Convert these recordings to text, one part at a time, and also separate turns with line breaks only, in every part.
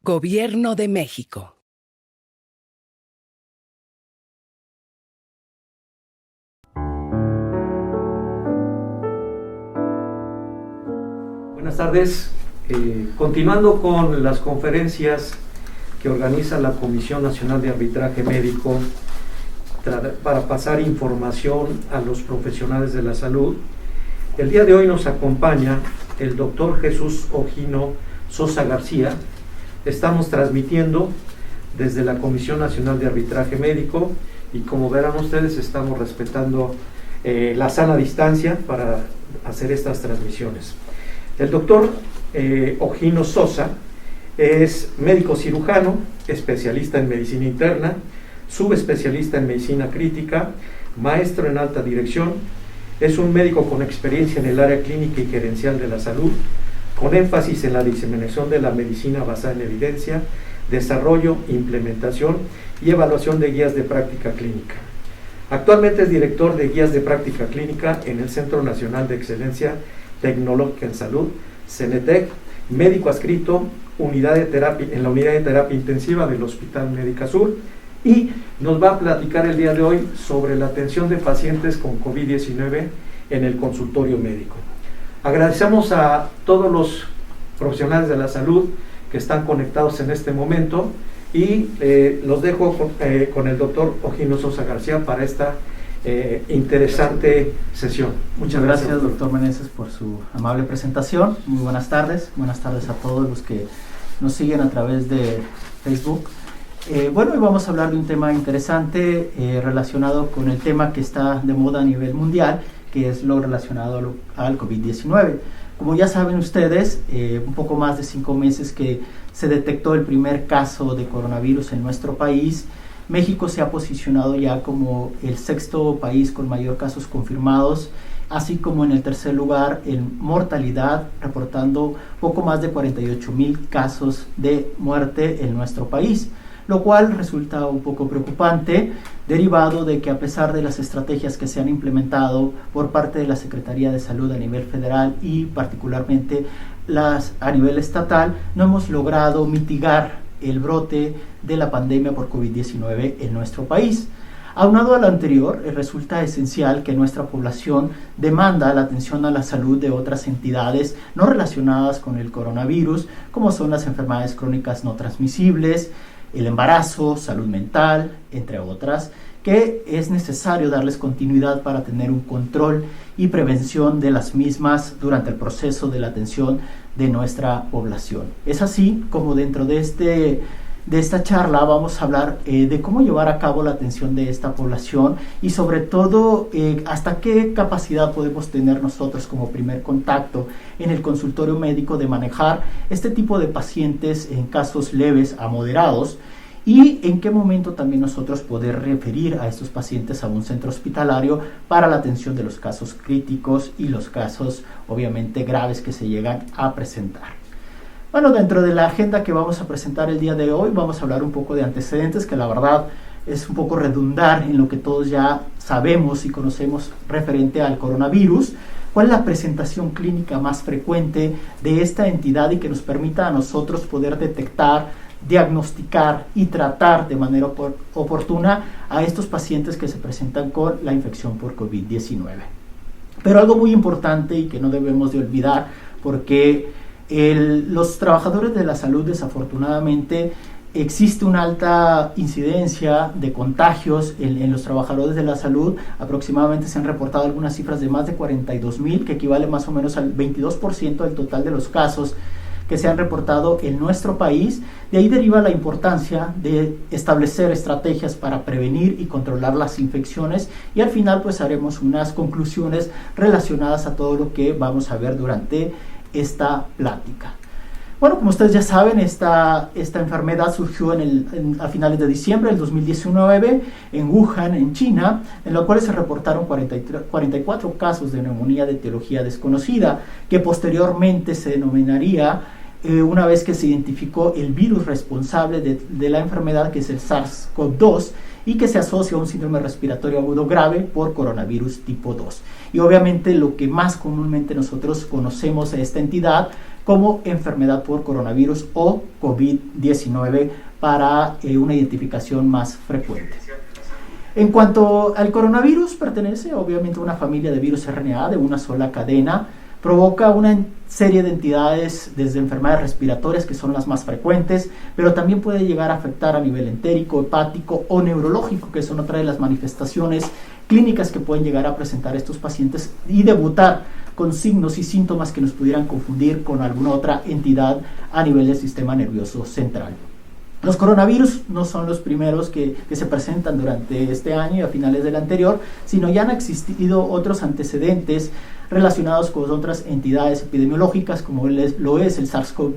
Gobierno de México.
Buenas tardes. Continuando con las conferencias que organiza la Comisión Nacional de Arbitraje Médico para pasar información a los profesionales de la salud, el día de hoy nos acompaña el doctor Jesús Ogino Sosa García. Estamos transmitiendo desde la Comisión Nacional de Arbitraje Médico y, como verán ustedes, estamos respetando la sana distancia para hacer estas transmisiones. El doctor Ogino Sosa es médico cirujano, especialista en medicina interna, subespecialista en medicina crítica, maestro en alta dirección. Es un médico con experiencia en el área clínica y gerencial de la salud, con énfasis en la diseminación de la medicina basada en evidencia, desarrollo, implementación y evaluación de guías de práctica clínica. Actualmente es director de guías de práctica clínica en el Centro Nacional de Excelencia Tecnológica en Salud, CENETEC, médico adscrito en la unidad de terapia intensiva del Hospital Médica Sur, y nos va a platicar el día de hoy sobre la atención de pacientes con COVID-19 en el consultorio médico. Agradecemos a todos los profesionales de la salud que están conectados en este momento y los dejo con el doctor Ogino Sosa García para esta interesante sesión.
Muchas gracias, doctor Meneses, por su amable presentación. Muy buenas tardes a todos los que nos siguen a través de Facebook. Bueno, hoy vamos a hablar de un tema interesante relacionado con el tema que está de moda a nivel mundial, que es lo relacionado al COVID-19. Como ya saben ustedes, un poco más de 5 meses que se detectó el primer caso de coronavirus en nuestro país, México se ha posicionado ya como el 6º país con mayor casos confirmados, así como en el 3er lugar en mortalidad, reportando poco más de 48,000 casos de muerte en nuestro país, lo cual resulta un poco preocupante, derivado de que, a pesar de las estrategias que se han implementado por parte de la Secretaría de Salud a nivel federal y particularmente las a nivel estatal, no hemos logrado mitigar el brote de la pandemia por COVID-19 en nuestro país. Aunado a lo anterior, resulta esencial que nuestra población demanda la atención a la salud de otras entidades no relacionadas con el coronavirus, como son las enfermedades crónicas no transmisibles, el embarazo, salud mental, entre otras, que es necesario darles continuidad para tener un control y prevención de las mismas durante el proceso de la atención de nuestra población. Es así como dentro de esta charla vamos a hablar de cómo llevar a cabo la atención de esta población y, sobre todo, hasta qué capacidad podemos tener nosotros como primer contacto en el consultorio médico de manejar este tipo de pacientes en casos leves a moderados, y en qué momento también nosotros poder referir a estos pacientes a un centro hospitalario para la atención de los casos críticos y los casos obviamente graves que se llegan a presentar. Bueno, dentro de la agenda que vamos a presentar el día de hoy, vamos a hablar un poco de antecedentes, que la verdad es un poco redundar en lo que todos ya sabemos y conocemos referente al coronavirus. ¿Cuál es la presentación clínica más frecuente de esta entidad y que nos permita a nosotros poder detectar, diagnosticar y tratar de manera oportuna a estos pacientes que se presentan con la infección por COVID-19? Pero algo muy importante y que no debemos de olvidar, porque los trabajadores de la salud, desafortunadamente, existe una alta incidencia de contagios en los trabajadores de la salud. Aproximadamente se han reportado algunas cifras de más de 42,000, que equivale más o menos al 22% del total de los casos que se han reportado en nuestro país. De ahí deriva la importancia de establecer estrategias para prevenir y controlar las infecciones, y al final pues haremos unas conclusiones relacionadas a todo lo que vamos a ver durante esta plática. Bueno, como ustedes ya saben, esta enfermedad surgió a finales de diciembre del 2019 en Wuhan, en China, en la cual se reportaron 44 casos de neumonía de etiología desconocida, que posteriormente se denominaría, una vez que se identificó el virus responsable de la enfermedad, que es el SARS-CoV-2, y que se asocia a un síndrome respiratorio agudo grave por coronavirus tipo 2. Y obviamente lo que más comúnmente nosotros conocemos a esta entidad como enfermedad por coronavirus o COVID-19 para una identificación más frecuente. En cuanto al coronavirus, pertenece obviamente a una familia de virus RNA de una sola cadena, provoca una serie de entidades desde enfermedades respiratorias que son las más frecuentes, pero también puede llegar a afectar a nivel entérico, hepático o neurológico, que son otra de las manifestaciones clínicas que pueden llegar a presentar estos pacientes y debutar con signos y síntomas que nos pudieran confundir con alguna otra entidad a nivel del sistema nervioso central. Los coronavirus no son los primeros que se presentan durante este año y a finales del anterior, sino ya han existido otros antecedentes relacionados con otras entidades epidemiológicas, como lo es el SARS-CoV,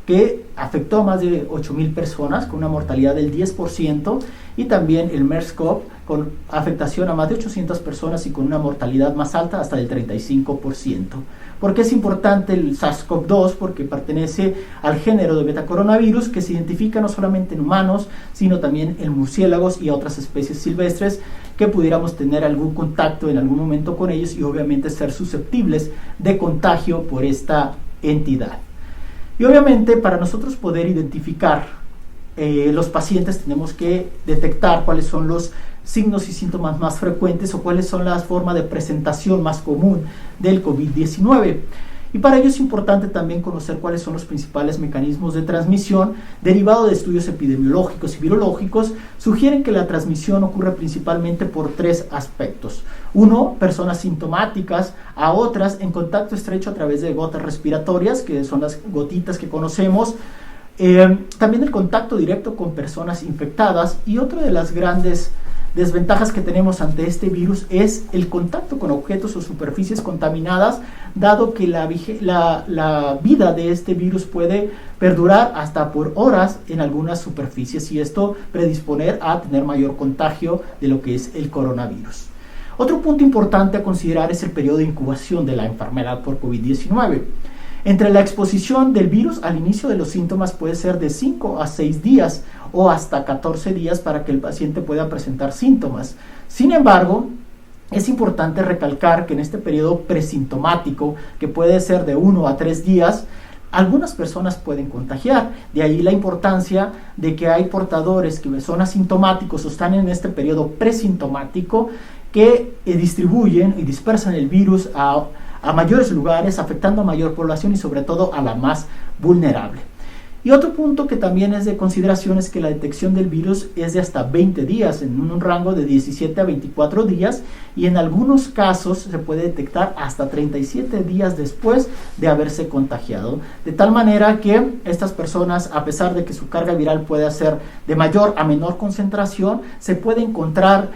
que afectó a más de 8,000 personas con una mortalidad del 10%, y también el MERS-CoV con afectación a más de 800 personas y con una mortalidad más alta hasta del 35%. ¿Por qué es importante el SARS-CoV-2? Porque pertenece al género de betacoronavirus que se identifica no solamente en humanos, sino también en murciélagos y otras especies silvestres que pudiéramos tener algún contacto en algún momento con ellos y obviamente ser susceptibles de contagio por esta entidad. Y obviamente para nosotros poder identificar los pacientes tenemos que detectar cuáles son los signos y síntomas más frecuentes o cuáles son las formas de presentación más común del COVID-19. Y para ello es importante también conocer cuáles son los principales mecanismos de transmisión. Derivado de estudios epidemiológicos y virológicos, sugieren que la transmisión ocurre principalmente por 3 aspectos. 1, personas sintomáticas a otras en contacto estrecho a través de gotas respiratorias, que son las gotitas que conocemos. También el contacto directo con personas infectadas, y otra de las grandes desventajas que tenemos ante este virus es el contacto con objetos o superficies contaminadas, dado que la vida de este virus puede perdurar hasta por horas en algunas superficies y esto predisponer a tener mayor contagio de lo que es el coronavirus. Otro punto importante a considerar es el periodo de incubación de la enfermedad por COVID-19. Entre la exposición del virus al inicio de los síntomas puede ser de 5 a 6 días o hasta 14 días para que el paciente pueda presentar síntomas. Sin embargo, es importante recalcar que en este periodo presintomático, que puede ser de 1 a 3 días, algunas personas pueden contagiar. De ahí la importancia de que hay portadores que son asintomáticos o están en este periodo presintomático que distribuyen y dispersan el virus a mayores lugares, afectando a mayor población y sobre todo a la más vulnerable. Y otro punto que también es de consideración es que la detección del virus es de hasta 20 días, en un rango de 17 a 24 días, y en algunos casos se puede detectar hasta 37 días después de haberse contagiado. De tal manera que estas personas, a pesar de que su carga viral puede ser de mayor a menor concentración, se puede encontrar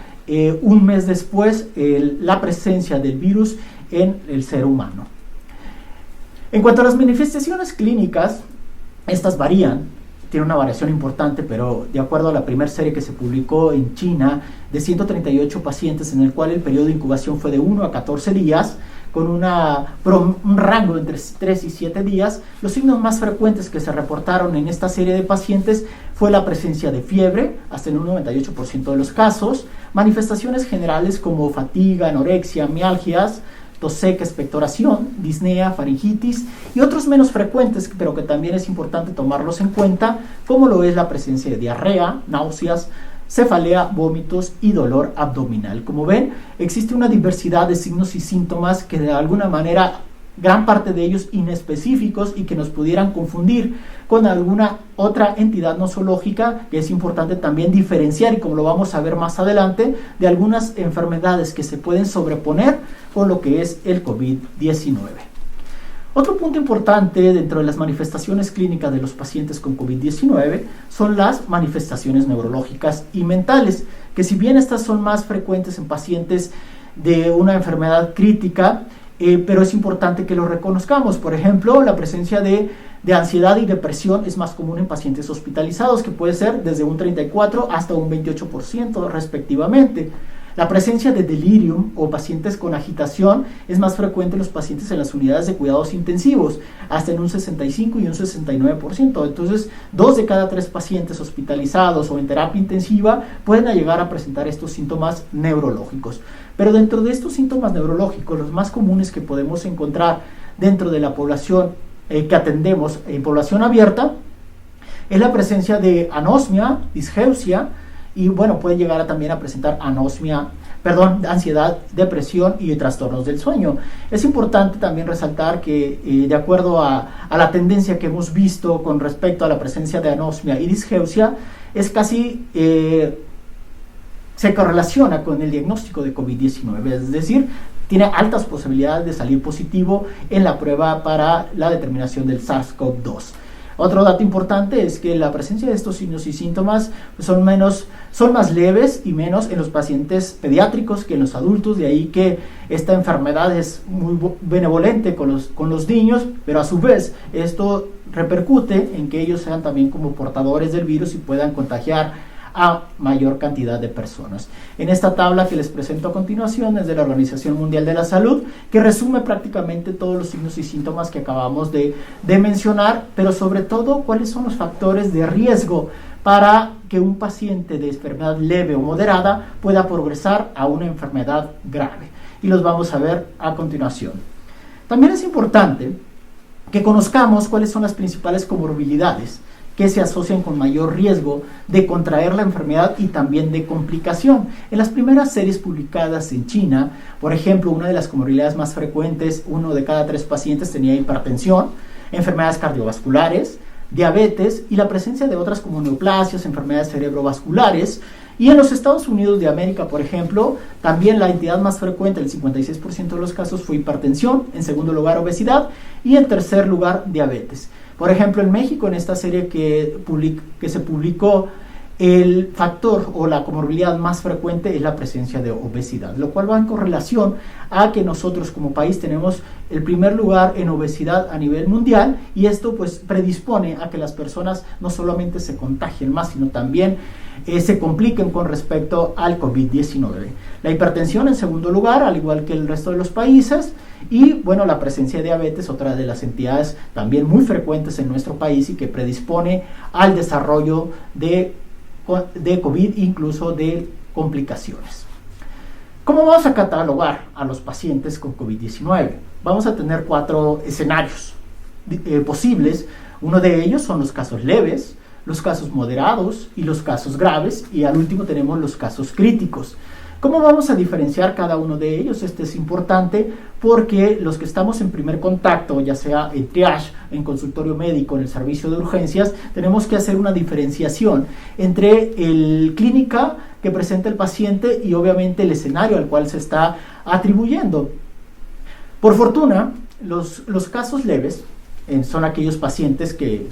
un mes después la presencia del virus en el ser humano. En cuanto a las manifestaciones clínicas, estas varían, tiene una variación importante, pero de acuerdo a la primera serie que se publicó en China de 138 pacientes, en el cual el periodo de incubación fue de 1 a 14 días, con un rango entre 3 y 7 días, los signos más frecuentes que se reportaron en esta serie de pacientes fue la presencia de fiebre, hasta en un 98% de los casos, manifestaciones generales como fatiga, anorexia, mialgias, tos seca, expectoración, disnea, faringitis y otros menos frecuentes, pero que también es importante tomarlos en cuenta, como lo es la presencia de diarrea, náuseas, cefalea, vómitos y dolor abdominal. Como ven, existe una diversidad de signos y síntomas que de alguna manera, gran parte de ellos inespecíficos y que nos pudieran confundir con alguna otra entidad nosológica, que es importante también diferenciar, y como lo vamos a ver más adelante, de algunas enfermedades que se pueden sobreponer con lo que es el COVID-19. Otro punto importante dentro de las manifestaciones clínicas de los pacientes con COVID-19 son las manifestaciones neurológicas y mentales, que si bien estas son más frecuentes en pacientes de una enfermedad crítica, pero es importante que lo reconozcamos. Por ejemplo, la presencia de ansiedad y depresión es más común en pacientes hospitalizados, que puede ser desde un 34 hasta un 28% respectivamente. La presencia de delirium o pacientes con agitación es más frecuente en los pacientes en las unidades de cuidados intensivos, hasta en un 65 y un 69%. Entonces, 2 de cada 3 pacientes hospitalizados o en terapia intensiva pueden llegar a presentar estos síntomas neurológicos. Pero dentro de estos síntomas neurológicos, los más comunes que podemos encontrar dentro de la población que atendemos en población abierta es la presencia de anosmia, disgeusia, y bueno, puede llegar también a presentar ansiedad, depresión y trastornos del sueño. Es importante también resaltar que de acuerdo a la tendencia que hemos visto con respecto a la presencia de anosmia y disgeusia, es casi se correlaciona con el diagnóstico de COVID-19, es decir, tiene altas posibilidades de salir positivo en la prueba para la determinación del SARS-CoV-2. Otro dato importante es que la presencia de estos signos y síntomas son más leves y menos en los pacientes pediátricos que en los adultos, de ahí que esta enfermedad es muy benevolente con los niños, pero a su vez esto repercute en que ellos sean también como portadores del virus y puedan contagiar a mayor cantidad de personas. En esta tabla que les presento a continuación es de la Organización Mundial de la Salud, que resume prácticamente todos los signos y síntomas que acabamos de mencionar, pero sobre todo cuáles son los factores de riesgo para que un paciente de enfermedad leve o moderada pueda progresar a una enfermedad grave. Y los vamos a ver a continuación. También es importante que conozcamos cuáles son las principales comorbilidades que se asocian con mayor riesgo de contraer la enfermedad y también de complicación. En las primeras series publicadas en China, por ejemplo, una de las comorbilidades más frecuentes, 1 de cada 3 pacientes tenía hipertensión, enfermedades cardiovasculares, diabetes y la presencia de otras como neoplasias, enfermedades cerebrovasculares. Y en los Estados Unidos de América, por ejemplo, también la entidad más frecuente, el 56% de los casos, fue hipertensión, en segundo lugar obesidad y en tercer lugar diabetes. Por ejemplo, en México, en esta serie que se publicó, el factor o la comorbilidad más frecuente es la presencia de obesidad, lo cual va en correlación a que nosotros como país tenemos el primer lugar en obesidad a nivel mundial, y esto pues predispone a que las personas no solamente se contagien más, sino también se compliquen con respecto al COVID-19. La hipertensión en segundo lugar, al igual que el resto de los países, y bueno, la presencia de diabetes, otra de las entidades también muy frecuentes en nuestro país y que predispone al desarrollo de COVID, incluso de complicaciones. ¿Cómo vamos a catalogar a los pacientes con COVID-19? Vamos a tener 4 escenarios posibles. Uno de ellos son los casos leves, los casos moderados y los casos graves, y al último tenemos los casos críticos. ¿Cómo vamos a diferenciar cada uno de ellos? Este es importante porque los que estamos en primer contacto, ya sea en triage, en consultorio médico, en el servicio de urgencias, tenemos que hacer una diferenciación entre el clínica que presenta el paciente y obviamente el escenario al cual se está atribuyendo. Por fortuna, los casos leves son aquellos pacientes que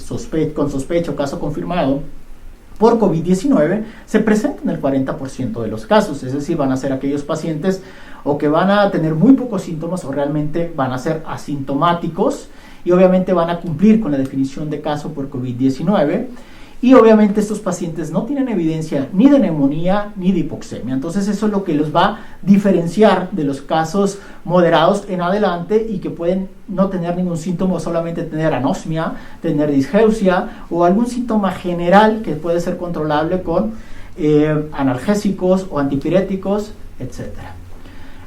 con sospecha o caso confirmado por COVID-19 se presentan en el 40% de los casos, es decir, van a ser aquellos pacientes o que van a tener muy pocos síntomas o realmente van a ser asintomáticos y obviamente van a cumplir con la definición de caso por COVID-19, y obviamente estos pacientes no tienen evidencia ni de neumonía ni de hipoxemia. Entonces eso es lo que los va a diferenciar de los casos moderados en adelante y que pueden no tener ningún síntoma, solamente tener anosmia, tener disgeusia o algún síntoma general que puede ser controlable con analgésicos o antipiréticos, etc.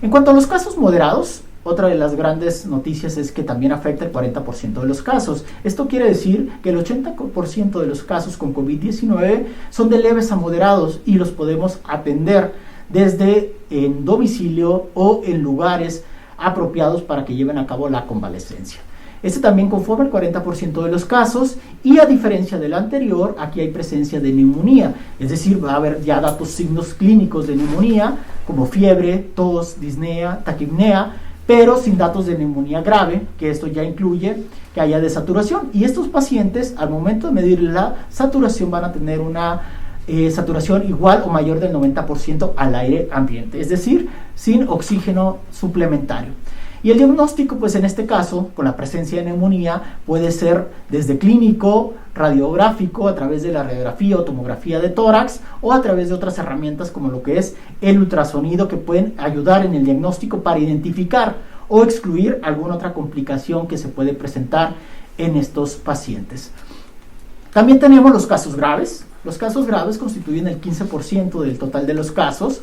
En cuanto a los casos moderados, otra de las grandes noticias es que también afecta el 40% de los casos. Esto quiere decir que el 80% de los casos con COVID-19 son de leves a moderados y los podemos atender desde en domicilio o en lugares apropiados para que lleven a cabo la convalecencia. Este también conforma el 40% de los casos, y a diferencia del anterior, aquí hay presencia de neumonía, es decir, va a haber ya signos clínicos de neumonía como fiebre, tos, disnea, taquipnea, pero sin datos de neumonía grave, que esto ya incluye que haya desaturación. Y estos pacientes, al momento de medir la saturación, van a tener una saturación igual o mayor del 90% al aire ambiente, es decir, sin oxígeno suplementario. Y el diagnóstico, pues en este caso, con la presencia de neumonía, puede ser desde clínico, radiográfico, a través de la radiografía o tomografía de tórax, o a través de otras herramientas como lo que es el ultrasonido, que pueden ayudar en el diagnóstico para identificar o excluir alguna otra complicación que se puede presentar en estos pacientes. También tenemos los casos graves. Los casos graves constituyen el 15% del total de los casos,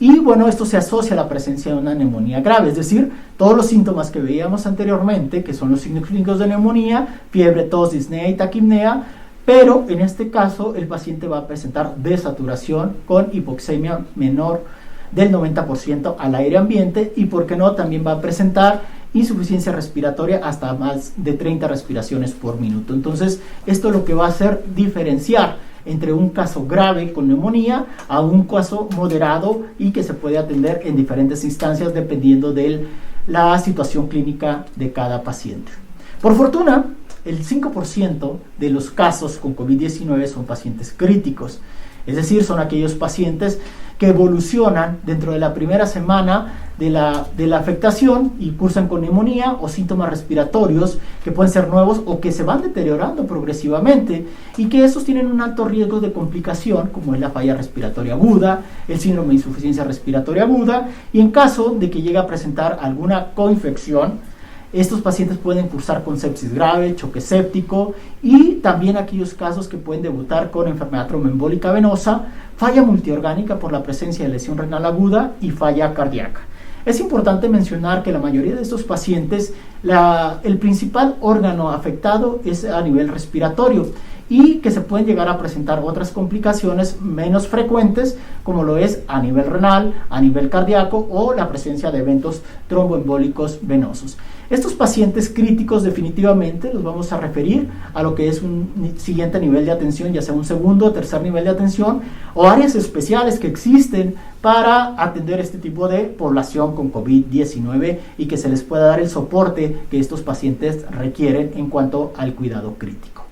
Y bueno, esto se asocia a la presencia de una neumonía grave, es decir, todos los síntomas que veíamos anteriormente, que son los signos clínicos de neumonía, fiebre, tos, disnea y taquipnea, pero en este caso el paciente va a presentar desaturación con hipoxemia menor del 90% al aire ambiente y, por qué no, también va a presentar insuficiencia respiratoria hasta más de 30 respiraciones por minuto. Entonces, esto lo que va a hacer diferenciar entre un caso grave con neumonía a un caso moderado y que se puede atender en diferentes instancias dependiendo de la situación clínica de cada paciente. Por fortuna, el 5% de los casos con COVID-19 son pacientes críticos, es decir, son aquellos pacientes que evolucionan dentro de la primera semana de la afectación y cursan con neumonía o síntomas respiratorios que pueden ser nuevos o que se van deteriorando progresivamente y que estos tienen un alto riesgo de complicación, como es la falla respiratoria aguda, el síndrome de insuficiencia respiratoria aguda, y en caso de que llegue a presentar alguna coinfección, estos pacientes pueden cursar con sepsis grave, choque séptico y también aquellos casos que pueden debutar con enfermedad tromboembólica venosa, falla multiorgánica por la presencia de lesión renal aguda y falla cardíaca. Es importante mencionar que la mayoría de estos pacientes, el principal órgano afectado es a nivel respiratorio y que se pueden llegar a presentar otras complicaciones menos frecuentes, como lo es a nivel renal, a nivel cardíaco o la presencia de eventos tromboembólicos venosos. Estos pacientes críticos definitivamente los vamos a referir a lo que es un siguiente nivel de atención, ya sea un segundo o tercer nivel de atención, o áreas especiales que existen para atender este tipo de población con COVID-19 y que se les pueda dar el soporte que estos pacientes requieren en cuanto al cuidado crítico.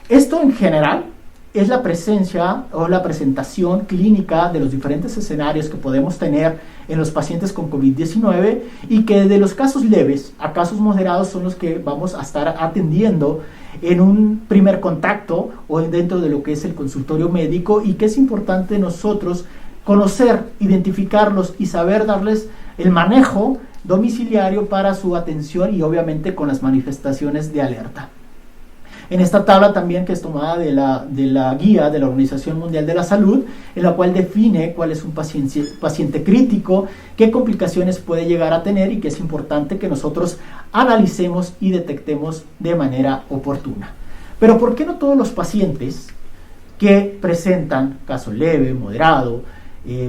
Esto en general es la presencia o la presentación clínica de los diferentes escenarios que podemos tener en los pacientes con COVID-19 y que de los casos leves a casos moderados son los que vamos a estar atendiendo en un primer contacto o dentro de lo que es el consultorio médico, y que es importante nosotros conocer, identificarlos y saber darles el manejo domiciliario para su atención y obviamente con las manifestaciones de alerta. En esta tabla también, que es tomada de la guía de la Organización Mundial de la Salud, en la cual define cuál es un paciente crítico, qué complicaciones puede llegar a tener y que es importante que nosotros analicemos y detectemos de manera oportuna. Pero ¿por qué no todos los pacientes que presentan caso leve, moderado,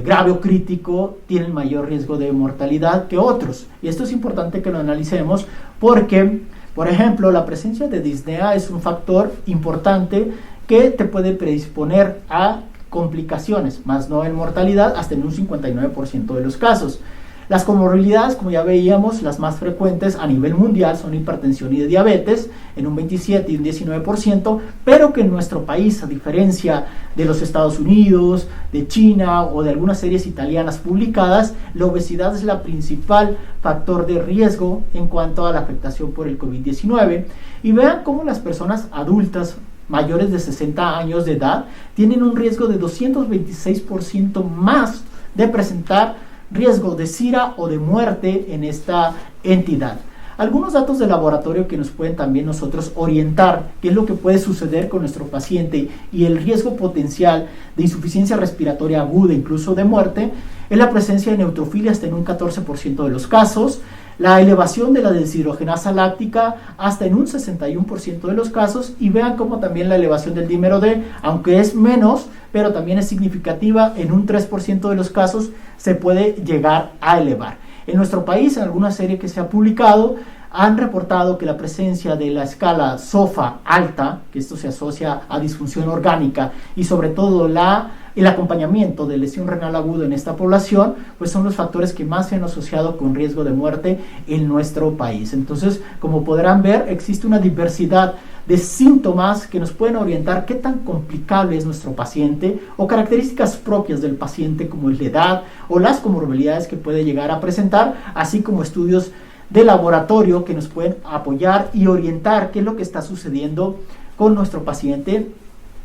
grave o crítico tienen mayor riesgo de mortalidad que otros? Y esto es importante que lo analicemos porque, por ejemplo, la presencia de disnea es un factor importante que te puede predisponer a complicaciones, más no en mortalidad, hasta en un 59% de los casos. Las comorbilidades, como ya veíamos, las más frecuentes a nivel mundial son hipertensión y diabetes, en un 27 y un 19%, pero que en nuestro país, a diferencia de los Estados Unidos, de China o de algunas series italianas publicadas, la obesidad es la principal factor de riesgo en cuanto a la afectación por el COVID-19. Y vean cómo las personas adultas mayores de 60 años de edad tienen un riesgo de 226% más de presentar riesgo de SIRA o de muerte en esta entidad. Algunos datos de laboratorio que nos pueden también nosotros orientar qué es lo que puede suceder con nuestro paciente y el riesgo potencial de insuficiencia respiratoria aguda, incluso de muerte, es la presencia de neutrofilia hasta en un 14% de los casos, la elevación de la deshidrogenasa láctica hasta en un 61% de los casos, y vean cómo también la elevación del dímero D, aunque es menos, pero también es significativa, en un 3% de los casos se puede llegar a elevar. En nuestro país, en alguna serie que se ha publicado, han reportado que la presencia de la escala SOFA alta, que esto se asocia a disfunción orgánica, y sobre todo el acompañamiento de lesión renal aguda en esta población, pues son los factores que más se han asociado con riesgo de muerte en nuestro país. Entonces, como podrán ver, existe una diversidad de síntomas que nos pueden orientar qué tan complicable es nuestro paciente, o características propias del paciente como es la edad o las comorbilidades que puede llegar a presentar, así como estudios de laboratorio que nos pueden apoyar y orientar qué es lo que está sucediendo con nuestro paciente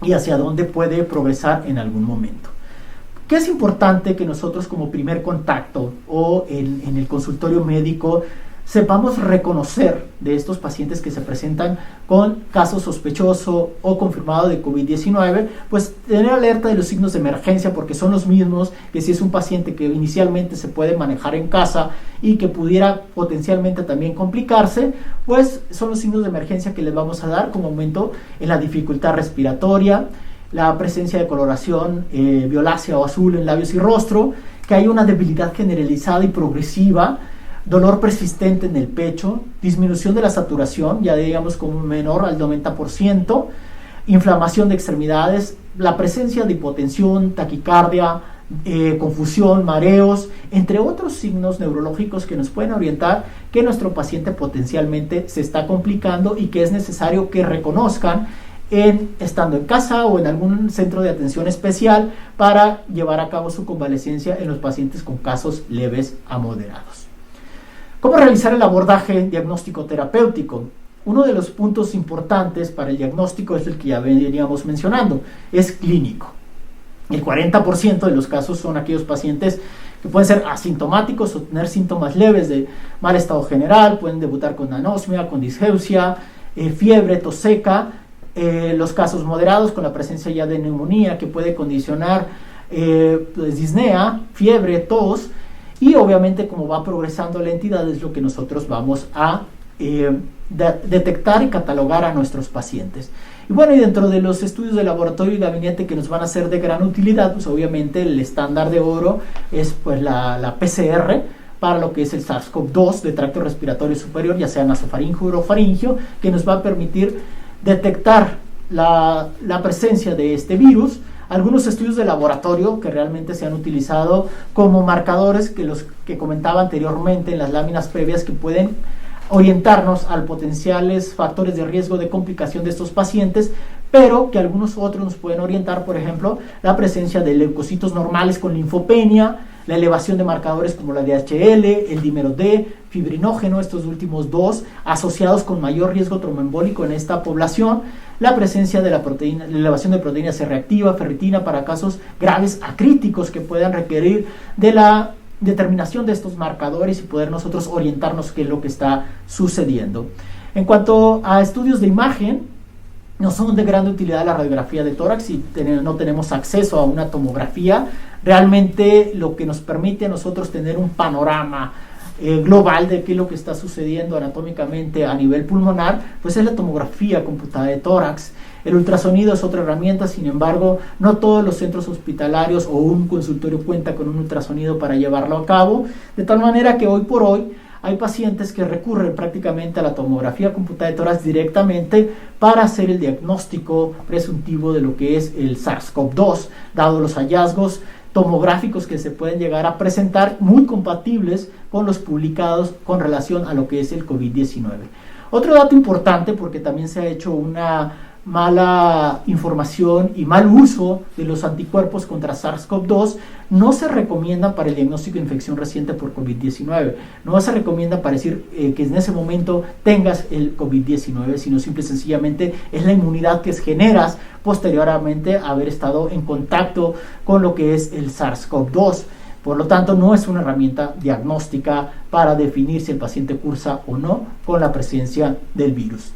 y hacia dónde puede progresar en algún momento. ¿Qué es importante que nosotros como primer contacto o en el consultorio médico sepamos reconocer de estos pacientes que se presentan con caso sospechoso o confirmado de COVID-19, pues tener alerta de los signos de emergencia, porque son los mismos que si es un paciente que inicialmente se puede manejar en casa y que pudiera potencialmente también complicarse, pues son los signos de emergencia que les vamos a dar, como aumento en la dificultad respiratoria, la presencia de coloración violácea o azul en labios y rostro, que hay una debilidad generalizada y progresiva, dolor persistente en el pecho, disminución de la saturación, ya digamos como menor al 90%, inflamación de extremidades, la presencia de hipotensión, taquicardia, confusión, mareos, entre otros signos neurológicos que nos pueden orientar que nuestro paciente potencialmente se está complicando y que es necesario que reconozcan estando en casa o en algún centro de atención especial para llevar a cabo su convalecencia en los pacientes con casos leves a moderados. ¿Cómo realizar el abordaje diagnóstico terapéutico? Uno de los puntos importantes para el diagnóstico es el que ya veníamos mencionando, es clínico. El 40% de los casos son aquellos pacientes que pueden ser asintomáticos o tener síntomas leves de mal estado general, pueden debutar con anosmia, con disgeusia, fiebre, tos seca, los casos moderados con la presencia ya de neumonía que puede condicionar disnea, fiebre, tos, y obviamente como va progresando la entidad es lo que nosotros vamos a detectar y catalogar a nuestros pacientes. Y bueno, y dentro de los estudios de laboratorio y gabinete que nos van a ser de gran utilidad, pues obviamente el estándar de oro es pues la PCR para lo que es el SARS-CoV-2 de tracto respiratorio superior, ya sea nasofaringio o orofaringio, que nos va a permitir detectar la presencia de este virus. Algunos estudios de laboratorio que realmente se han utilizado como marcadores que los que comentaba anteriormente en las láminas previas, que pueden orientarnos a potenciales factores de riesgo de complicación de estos pacientes, pero que algunos otros nos pueden orientar, por ejemplo, la presencia de leucocitos normales con linfopenia, la elevación de marcadores como la DHL, el dímero D, fibrinógeno, estos últimos dos, asociados con mayor riesgo tromboembólico en esta población, la presencia de la elevación de proteína C reactiva, ferritina, para casos graves acríticos que puedan requerir de la determinación de estos marcadores y poder nosotros orientarnos qué es lo que está sucediendo. En cuanto a estudios de imagen, no son de gran utilidad la radiografía de tórax si no tenemos acceso a una tomografía. Realmente lo que nos permite a nosotros tener un panorama global de qué es lo que está sucediendo anatómicamente a nivel pulmonar, pues es la tomografía computada de tórax. El ultrasonido es otra herramienta, sin embargo, no todos los centros hospitalarios o un consultorio cuenta con un ultrasonido para llevarlo a cabo, de tal manera que hoy por hoy hay pacientes que recurren prácticamente a la tomografía computada de tórax directamente para hacer el diagnóstico presuntivo de lo que es el SARS-CoV-2, dado los hallazgos tomográficos que se pueden llegar a presentar muy compatibles con los publicados con relación a lo que es el COVID-19. Otro dato importante, porque también se ha hecho una mala información y mal uso de los anticuerpos contra SARS-CoV-2, no se recomienda para el diagnóstico de infección reciente por COVID-19. No se recomienda para decir que en ese momento tengas el COVID-19, sino simple y sencillamente es la inmunidad que generas posteriormente a haber estado en contacto con lo que es el SARS-CoV-2. Por lo tanto, no es una herramienta diagnóstica para definir si el paciente cursa o no con la presencia del virus.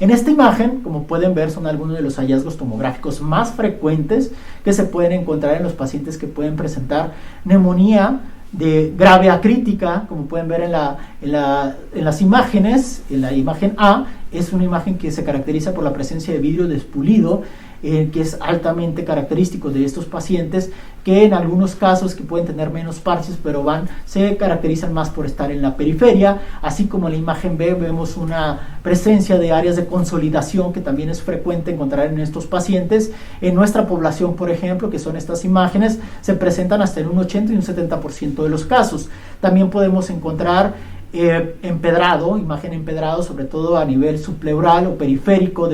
En esta imagen, como pueden ver, son algunos de los hallazgos tomográficos más frecuentes que se pueden encontrar en los pacientes que pueden presentar neumonía de grave a crítica. Como pueden ver en las imágenes, en la imagen A, es una imagen que se caracteriza por la presencia de vidrio despulido, que es altamente característico de estos pacientes, que en algunos casos que pueden tener menos parches, pero se caracterizan más por estar en la periferia. Así como en la imagen B vemos una presencia de áreas de consolidación que también es frecuente encontrar en estos pacientes. En nuestra población, por ejemplo, que son estas imágenes, se presentan hasta en un 80 y un 70% de los casos. También podemos encontrar empedrado, imagen empedrado, sobre todo a nivel subpleural o periférico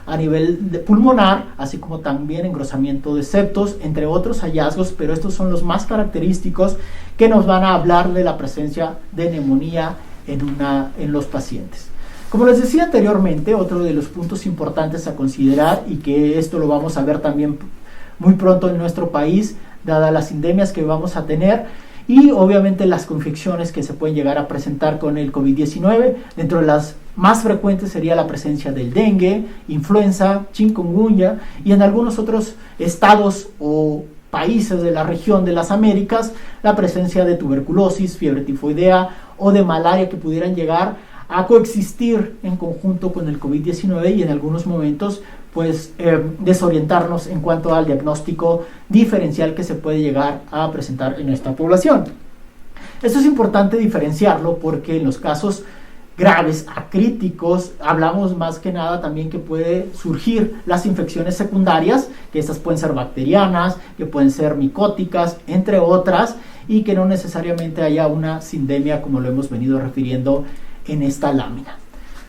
a nivel pulmonar, así como también engrosamiento de septos, entre otros hallazgos, pero estos son los más característicos que nos van a hablar de la presencia de neumonía en los pacientes. Como les decía anteriormente, otro de los puntos importantes a considerar, y que esto lo vamos a ver también muy pronto en nuestro país, dadas las endemias que vamos a tener, y obviamente las infecciones que se pueden llegar a presentar con el COVID-19. Dentro de las más frecuentes sería la presencia del dengue, influenza, chikungunya, y en algunos otros estados o países de la región de las Américas, la presencia de tuberculosis, fiebre tifoidea o de malaria, que pudieran llegar a coexistir en conjunto con el COVID-19 y en algunos momentos pues desorientarnos en cuanto al diagnóstico diferencial que se puede llegar a presentar en esta población. Esto es importante diferenciarlo porque en los casos graves a críticos hablamos más que nada también que puede surgir las infecciones secundarias, que estas pueden ser bacterianas, que pueden ser micóticas, entre otras, y que no necesariamente haya una sindemia como lo hemos venido refiriendo en esta lámina.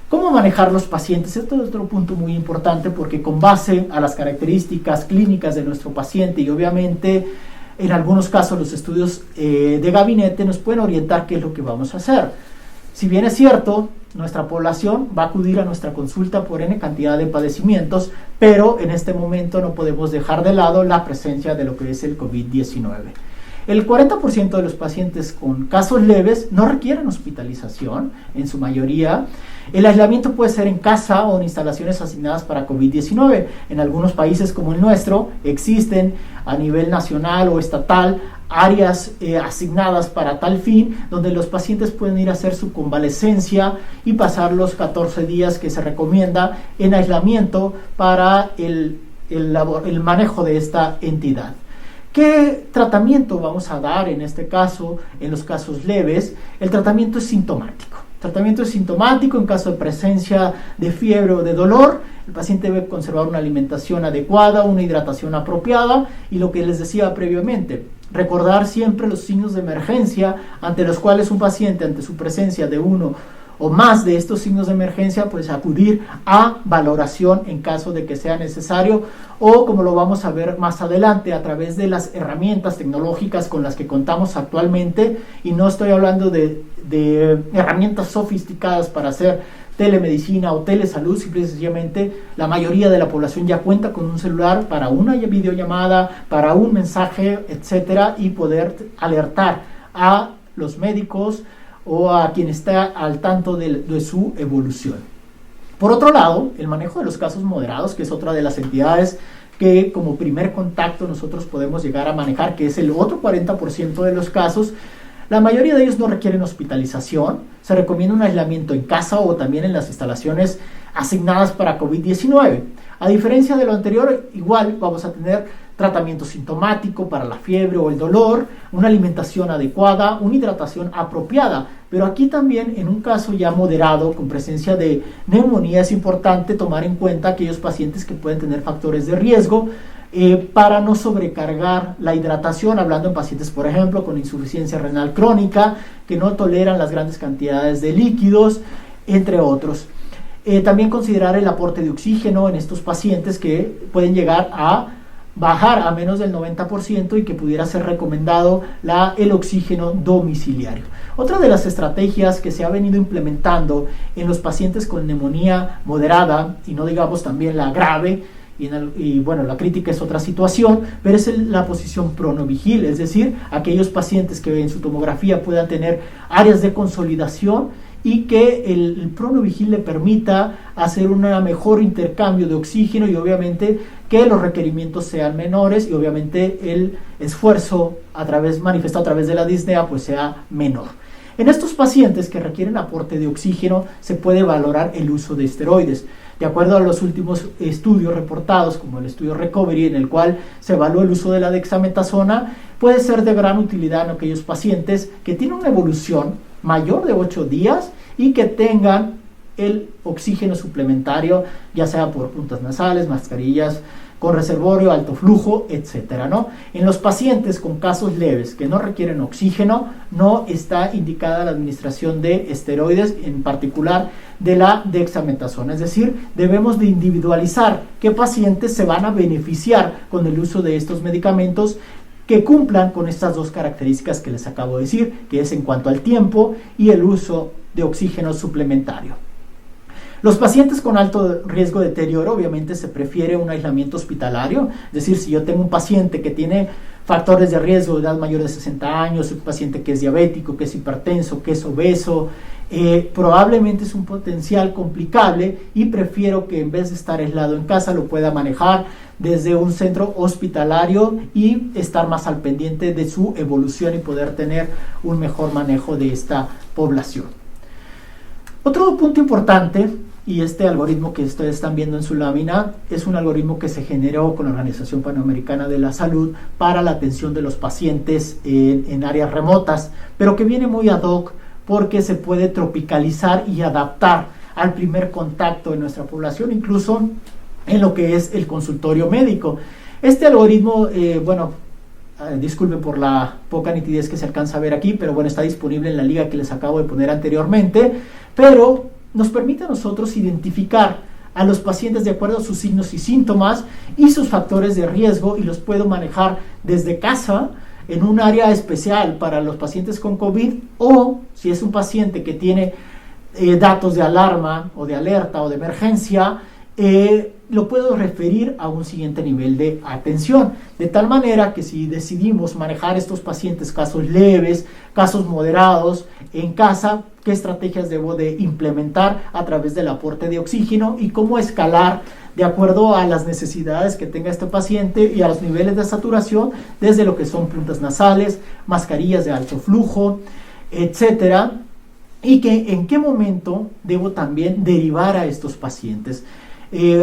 ¿Cómo manejar los pacientes? Esto es otro punto muy importante porque con base a las características clínicas de nuestro paciente y obviamente en algunos casos los estudios de gabinete nos pueden orientar qué es lo que vamos a hacer. Si bien es cierto, nuestra población va a acudir a nuestra consulta por N cantidad de padecimientos, pero en este momento no podemos dejar de lado la presencia de lo que es el COVID-19. El 40% de los pacientes con casos leves no requieren hospitalización, en su mayoría. El aislamiento puede ser en casa o en instalaciones asignadas para COVID-19. En algunos países como el nuestro existen a nivel nacional o estatal áreas asignadas para tal fin, donde los pacientes pueden ir a hacer su convalecencia y pasar los 14 días que se recomienda en aislamiento para el manejo de esta entidad. ¿Qué tratamiento vamos a dar en este caso, en los casos leves? El tratamiento es sintomático. El tratamiento es sintomático en caso de presencia de fiebre o de dolor. El paciente debe conservar una alimentación adecuada, una hidratación apropiada y lo que les decía previamente, recordar siempre los signos de emergencia ante los cuales un paciente, ante su presencia de uno o más de estos signos de emergencia, pues acudir a valoración en caso de que sea necesario o, como lo vamos a ver más adelante, a través de las herramientas tecnológicas con las que contamos actualmente, y no estoy hablando de herramientas sofisticadas para hacer telemedicina o telesalud, simple y sencillamente la mayoría de la población ya cuenta con un celular para una videollamada, para un mensaje, etcétera, y poder alertar a los médicos o a quien está al tanto de su evolución. Por otro lado, el manejo de los casos moderados, que es otra de las entidades que como primer contacto nosotros podemos llegar a manejar, que es el otro 40% de los casos, la mayoría de ellos no requieren hospitalización, se recomienda un aislamiento en casa o también en las instalaciones asignadas para COVID-19. A diferencia de lo anterior, igual vamos a tener tratamiento sintomático para la fiebre o el dolor, una alimentación adecuada, una hidratación apropiada, pero aquí también en un caso ya moderado con presencia de neumonía es importante tomar en cuenta aquellos pacientes que pueden tener factores de riesgo para no sobrecargar la hidratación, hablando en pacientes, por ejemplo, con insuficiencia renal crónica, que no toleran las grandes cantidades de líquidos, entre otros. También considerar el aporte de oxígeno en estos pacientes que pueden llegar a bajar a menos del 90% y que pudiera ser recomendado el oxígeno domiciliario. Otra de las estrategias que se ha venido implementando en los pacientes con neumonía moderada, y no digamos también la grave, y bueno, la crítica es otra situación, pero es la posición pronovigil, es decir, aquellos pacientes que en su tomografía puedan tener áreas de consolidación y que el pronovigil le permita hacer un mejor intercambio de oxígeno y obviamente que los requerimientos sean menores y obviamente el esfuerzo manifestado a través de la disnea pues sea menor. En estos pacientes que requieren aporte de oxígeno se puede valorar el uso de esteroides. De acuerdo a los últimos estudios reportados, como el estudio Recovery, en el cual se evaluó el uso de la dexametasona, puede ser de gran utilidad en aquellos pacientes que tienen una evolución mayor de 8 días y que tengan el oxígeno suplementario, ya sea por puntas nasales, mascarillas con reservorio, alto flujo, etcétera, ¿no? En los pacientes con casos leves que no requieren oxígeno, no está indicada la administración de esteroides, en particular de la dexametasona. Es decir, debemos de individualizar qué pacientes se van a beneficiar con el uso de estos medicamentos que cumplan con estas dos características que les acabo de decir, que es en cuanto al tiempo y el uso de oxígeno suplementario. Los pacientes con alto riesgo de deterioro, obviamente se prefiere un aislamiento hospitalario, es decir, si yo tengo un paciente que tiene factores de riesgo de edad mayor de 60 años, un paciente que es diabético, que es hipertenso, que es obeso, probablemente es un potencial complicable y prefiero que en vez de estar aislado en casa lo pueda manejar desde un centro hospitalario y estar más al pendiente de su evolución y poder tener un mejor manejo de esta población. Otro punto importante, y este algoritmo que ustedes están viendo en su lámina, es un algoritmo que se generó con la Organización Panamericana de la Salud para la atención de los pacientes en áreas remotas, pero que viene muy ad hoc porque se puede tropicalizar y adaptar al primer contacto de nuestra población, incluso en lo que es el consultorio médico. Este algoritmo, disculpen por la poca nitidez que se alcanza a ver aquí, pero bueno, está disponible en la liga que les acabo de poner anteriormente, pero nos permite a nosotros identificar a los pacientes de acuerdo a sus signos y síntomas y sus factores de riesgo, y los puedo manejar desde casa en un área especial para los pacientes con COVID, o si es un paciente que tiene datos de alarma o de alerta o de emergencia, lo puedo referir a un siguiente nivel de atención, de tal manera que si decidimos manejar estos pacientes, casos leves, casos moderados en casa, qué estrategias debo de implementar a través del aporte de oxígeno y cómo escalar de acuerdo a las necesidades que tenga este paciente y a los niveles de saturación, desde lo que son puntas nasales, mascarillas de alto flujo, etcétera, y que en qué momento debo también derivar a estos pacientes.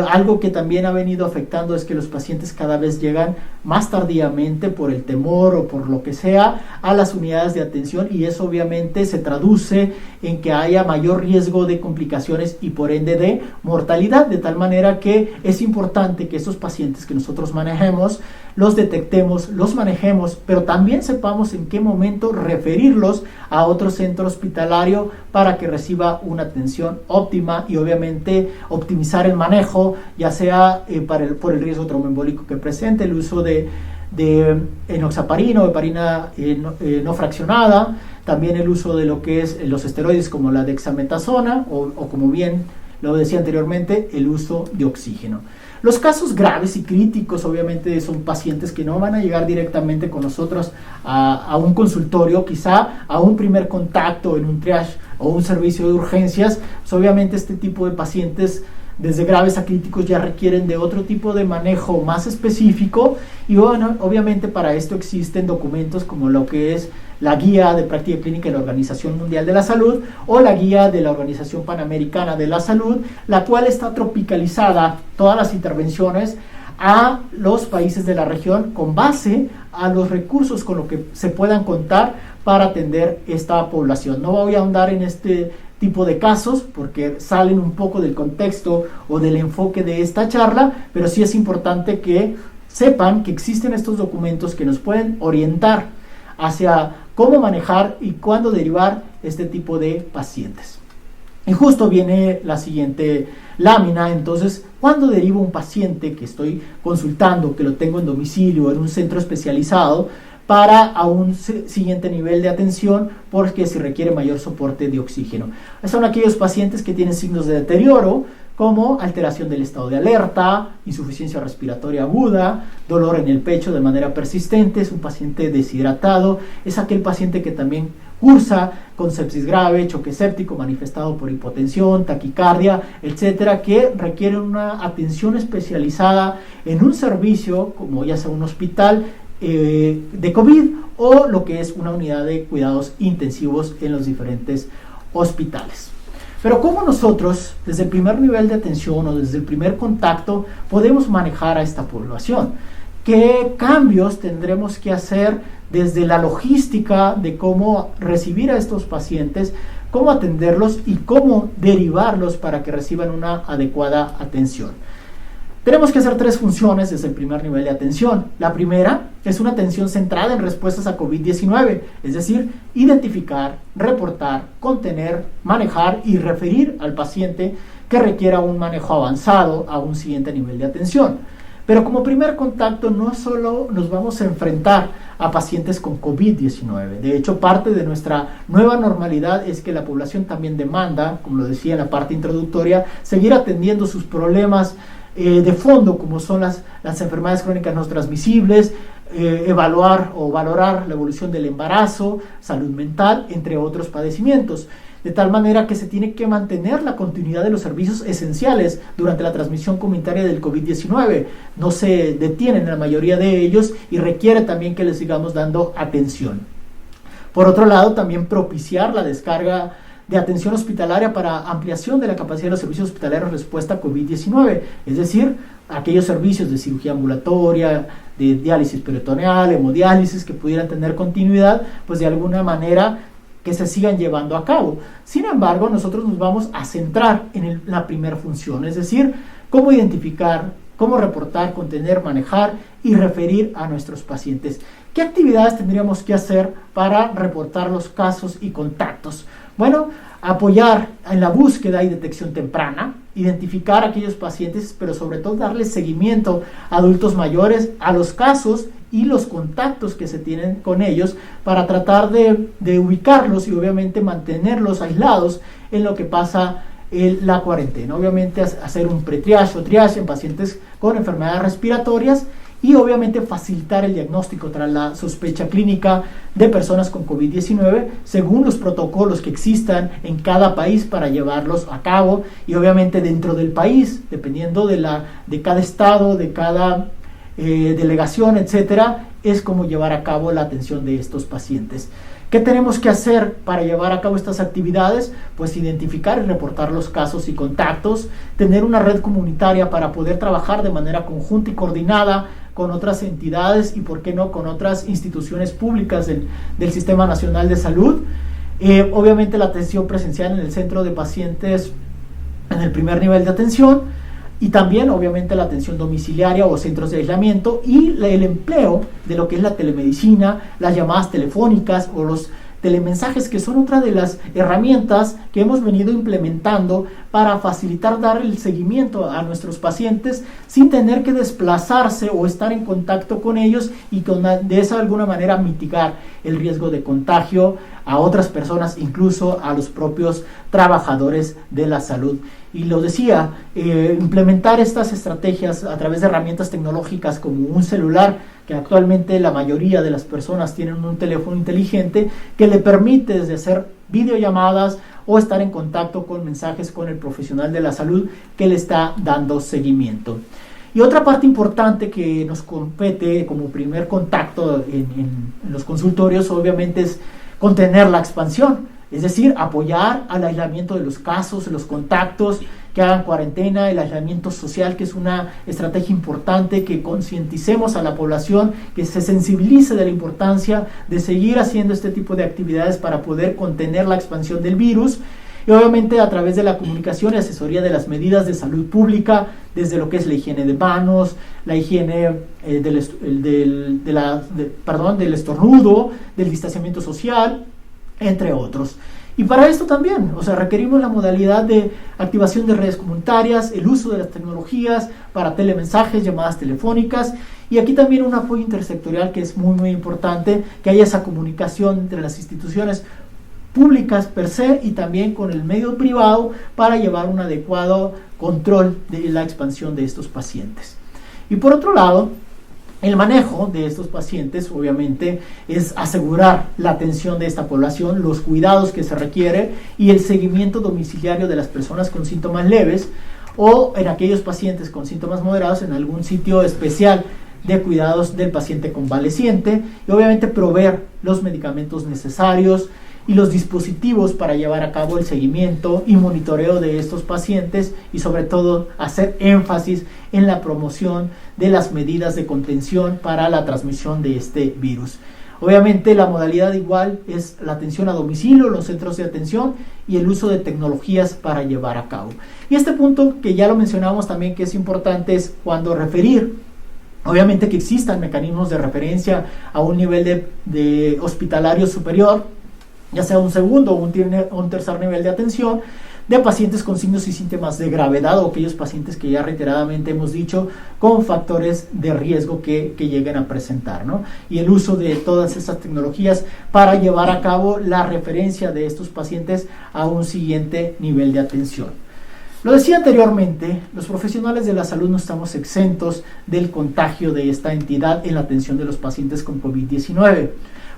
Algo que también ha venido afectando es que los pacientes cada vez llegan más tardíamente por el temor o por lo que sea a las unidades de atención, y eso obviamente se traduce en que haya mayor riesgo de complicaciones y por ende de mortalidad, de tal manera que es importante que esos pacientes que nosotros manejemos los detectemos, los manejemos, pero también sepamos en qué momento referirlos a otro centro hospitalario para que reciba una atención óptima y obviamente optimizar el manejo, ya sea por el riesgo tromboembólico que presente, el uso de enoxaparina o heparina no fraccionada, también el uso de lo que es los esteroides como la dexametasona o como bien lo decía anteriormente, el uso de oxígeno. Los casos graves y críticos obviamente son pacientes que no van a llegar directamente con nosotros a un consultorio, quizá a un primer contacto en un triage o un servicio de urgencias. Pues obviamente este tipo de pacientes desde graves a críticos ya requieren de otro tipo de manejo más específico, y bueno, obviamente para esto existen documentos como lo que es la guía de práctica clínica de la Organización Mundial de la Salud o la guía de la Organización Panamericana de la Salud, la cual está tropicalizada todas las intervenciones a los países de la región con base a los recursos con los que se puedan contar para atender esta población. No voy a ahondar en este tipo de casos porque salen un poco del contexto o del enfoque de esta charla, pero sí es importante que sepan que existen estos documentos que nos pueden orientar hacia cómo manejar y cuándo derivar este tipo de pacientes. Y justo viene la siguiente lámina. Entonces, ¿cuándo derivo un paciente que estoy consultando, que lo tengo en domicilio o en un centro especializado, para a un siguiente nivel de atención porque se requiere mayor soporte de oxígeno? Son aquellos pacientes que tienen signos de deterioro como alteración del estado de alerta, insuficiencia respiratoria aguda, dolor en el pecho de manera persistente, es un paciente deshidratado, es aquel paciente que también cursa con sepsis grave, choque séptico manifestado por hipotensión, taquicardia, etcétera, que requieren una atención especializada en un servicio como ya sea un hospital de COVID o lo que es una unidad de cuidados intensivos en los diferentes hospitales. Pero ¿cómo nosotros, desde el primer nivel de atención o desde el primer contacto, podemos manejar a esta población? ¿Qué cambios tendremos que hacer desde la logística de cómo recibir a estos pacientes, cómo atenderlos y cómo derivarlos para que reciban una adecuada atención? Tenemos que hacer tres funciones desde el primer nivel de atención. La primera es una atención centrada en respuestas a COVID-19, es decir, identificar, reportar, contener, manejar y referir al paciente que requiera un manejo avanzado a un siguiente nivel de atención. Pero como primer contacto no solo nos vamos a enfrentar a pacientes con COVID-19. De hecho, parte de nuestra nueva normalidad es que la población también demanda, como lo decía en la parte introductoria, seguir atendiendo sus problemas de fondo, como son las enfermedades crónicas no transmisibles, evaluar o valorar la evolución del embarazo, salud mental, entre otros padecimientos. De tal manera que se tiene que mantener la continuidad de los servicios esenciales durante la transmisión comunitaria del COVID-19. No se detienen en la mayoría de ellos y requiere también que les sigamos dando atención. Por otro lado, también propiciar la descarga de atención hospitalaria para ampliación de la capacidad de los servicios hospitalarios en respuesta a COVID-19, es decir, aquellos servicios de cirugía ambulatoria, de diálisis peritoneal, hemodiálisis que pudieran tener continuidad, pues de alguna manera que se sigan llevando a cabo. Sin embargo, nosotros nos vamos a centrar en la primera función, es decir, cómo identificar, cómo reportar, contener, manejar y referir a nuestros pacientes. ¿Qué actividades tendríamos que hacer para reportar los casos y contactos? Bueno, apoyar en la búsqueda y detección temprana, identificar a aquellos pacientes, pero sobre todo darle seguimiento a adultos mayores, a los casos y los contactos que se tienen con ellos para tratar de ubicarlos y obviamente mantenerlos aislados en lo que pasa en la cuarentena. Obviamente hacer un pretriage o triage en pacientes con enfermedades respiratorias y obviamente facilitar el diagnóstico tras la sospecha clínica de personas con COVID-19 según los protocolos que existan en cada país para llevarlos a cabo y obviamente dentro del país, dependiendo de cada estado, de cada delegación, etcétera, es como llevar a cabo la atención de estos pacientes. ¿Qué tenemos que hacer para llevar a cabo estas actividades? Pues identificar y reportar los casos y contactos, tener una red comunitaria para poder trabajar de manera conjunta y coordinada con otras entidades y, por qué no, con otras instituciones públicas del Sistema Nacional de Salud. Obviamente la atención presencial en el centro de pacientes en el primer nivel de atención y también obviamente la atención domiciliaria o centros de aislamiento y el empleo de lo que es la telemedicina, las llamadas telefónicas o los telemensajes, que son otra de las herramientas que hemos venido implementando para facilitar dar el seguimiento a nuestros pacientes sin tener que desplazarse o estar en contacto con ellos y de esa alguna manera mitigar el riesgo de contagio a otras personas, incluso a los propios trabajadores de la salud. Y lo decía, implementar estas estrategias a través de herramientas tecnológicas como un celular, que actualmente la mayoría de las personas tienen un teléfono inteligente que le permite desde hacer videollamadas o estar en contacto con mensajes con el profesional de la salud que le está dando seguimiento. Y otra parte importante que nos compete como primer contacto en los consultorios obviamente es contener la expansión. Es decir, apoyar al aislamiento de los casos, los contactos, que hagan cuarentena, el aislamiento social, que es una estrategia importante, que concienticemos a la población, que se sensibilice de la importancia de seguir haciendo este tipo de actividades para poder contener la expansión del virus. Y obviamente a través de la comunicación y asesoría de las medidas de salud pública, desde lo que es la higiene de manos, la higiene del estornudo, del distanciamiento social, entre otros. Y para esto también, requerimos la modalidad de activación de redes comunitarias, el uso de las tecnologías para telemensajes, llamadas telefónicas, y aquí también un apoyo intersectorial que es muy muy importante, que haya esa comunicación entre las instituciones públicas per se y también con el medio privado para llevar un adecuado control de la expansión de estos pacientes. Y por otro lado, el manejo de estos pacientes obviamente es asegurar la atención de esta población, los cuidados que se requiere y el seguimiento domiciliario de las personas con síntomas leves o en aquellos pacientes con síntomas moderados en algún sitio especial de cuidados del paciente convaleciente y obviamente proveer los medicamentos necesarios y los dispositivos para llevar a cabo el seguimiento y monitoreo de estos pacientes y sobre todo hacer énfasis en la promoción de las medidas de contención para la transmisión de este virus. Obviamente la modalidad igual es la atención a domicilio, los centros de atención y el uso de tecnologías para llevar a cabo. Y este punto que ya lo mencionamos también que es importante es cuando referir, obviamente que existan mecanismos de referencia a un nivel de hospitalario superior, ya sea un segundo o un tercer nivel de atención, de pacientes con signos y síntomas de gravedad o aquellos pacientes que ya reiteradamente hemos dicho con factores de riesgo que lleguen a presentar, ¿no? Y el uso de todas estas tecnologías para llevar a cabo la referencia de estos pacientes a un siguiente nivel de atención. Lo decía anteriormente, los profesionales de la salud no estamos exentos del contagio de esta entidad en la atención de los pacientes con COVID-19.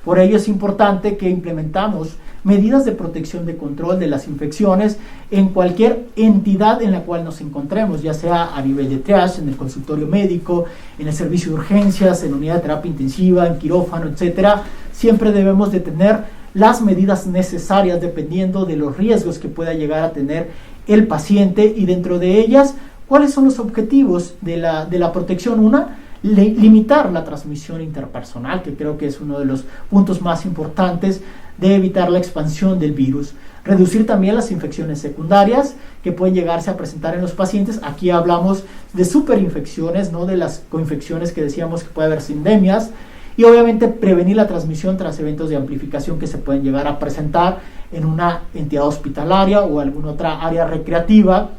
Por ello es importante que implementamos medidas de protección de control de las infecciones en cualquier entidad en la cual nos encontremos, ya sea a nivel de triage, en el consultorio médico, en el servicio de urgencias, en unidad de terapia intensiva, en quirófano, etcétera. Siempre debemos de tener las medidas necesarias dependiendo de los riesgos que pueda llegar a tener el paciente y dentro de ellas, ¿cuáles son los objetivos de la protección? Una, limitar la transmisión interpersonal, que creo que es uno de los puntos más importantes de evitar la expansión del virus. Reducir también las infecciones secundarias que pueden llegarse a presentar en los pacientes. Aquí hablamos de superinfecciones, no de las coinfecciones que decíamos que puede haber sindemias. Y obviamente prevenir la transmisión tras eventos de amplificación que se pueden llegar a presentar en una entidad hospitalaria o alguna otra área recreativa